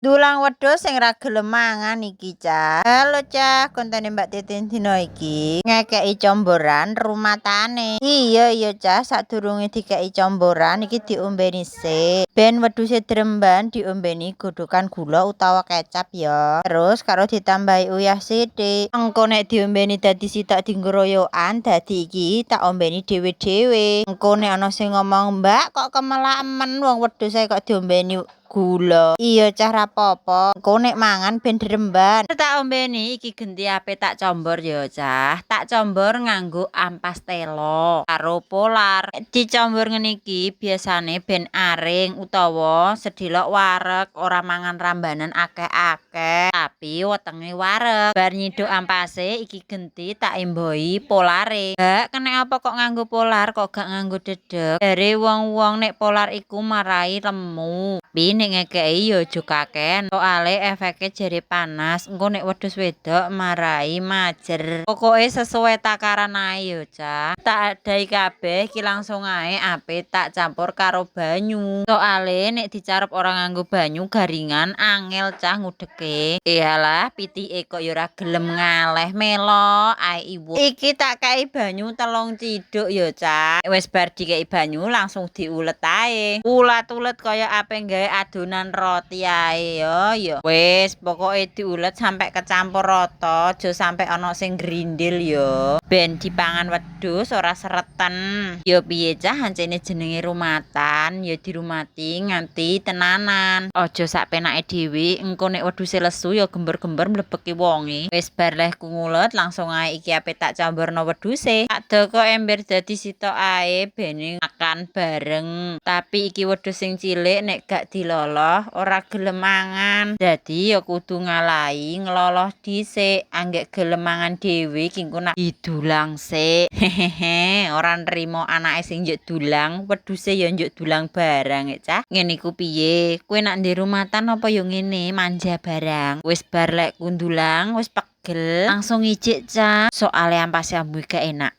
Dulang wedhus sing ra gelem mangan iki, Cah. Halo, Cah. Kontene Mbak Titin dina iki ngekeki comboran rumatane. Iya, Cah. Sadurunge dikeki comboran iki diombeni sik. Ben wedhuse dremban diombeni godhokan gula utawa kecap ya. Terus karo ditambahi uyah sithik. Engko nek diombeni dadi sitok dinggroyokan, dadi iki tak ombeni dhewe-dhewe. Engko nek ana sing ngomong, "Mbak, kok kemelamen wong wedhus ae kok diombeni gula." Iya, Cah, ra apa-apa. Engko nek mangan ben dremban. Tak ombeni iki genti ape tak combor ya, Cah. Tak combor nganggo ampas telo karo polar. Dicombor ngene iki biasane ben aring utawa sedilok wareg, ora mangan rambanan akeh-akeh, tapi wetenge wareg. Bar nyiduk ampase iki genti tak emboi polare. Mbak, kena apa kok nganggo polar kok gak nganggo dedeg? Jare wong-wong nek polar iku marai lemu. Tapi nek ngekeki ya aja kaken, soale efeke jere panas, engko nek wedhus wedok marai majer. Pokoke sesuai takaran ae ya, Cah. Tak adai kabeh iki langsung ae ape tak campur karo banyu. Soale nek dicarup ora nganggo banyu garingan angel, Cah, ngudeke. Iyalah, pitike kok ya ora gelem ngaleh melo ae iwuk. Iki tak kei banyu 3 ciduk ya, Cah. Wis bar dikei banyu langsung diulet ae. Ulet-ulet kaya ape gawe adonan roti ae ya. Wis pokoke diulet sampai kecampur rata, aja sampai ana sing grindil ya. Ben dipangan wedhus ora seretan. Ya piye, Cah, ancene jenenge rumatan, ya dirumati nganti tenanan. Aja sak penake dhewe, engko nek wedhuse lesu ya gember-gember mlebeki wonge. Wis bar leh ngulet langsung ae iki ape tak camburno wedhuse. Tak doko ember dadi sitok ae ben makan bareng. Tapi iki wedhus sing cilik nek gak diloloh ora gelem mangan. Dadi ya kudu ngalahi ngeloloh dhisik. Anggek gelem mangan dhewe iki engko nak didulang sik. Hehehe, ora nrimo anake sing njuk dulang, wedhuse ya njuk dulang barang, Cah. Ngene iku piye? Kowe nak ndek rumatan apa ya ngene manja barang. Wis bar lek kundulang wis pegel langsung ijik, Cah. Soale ampase ambu gak enak.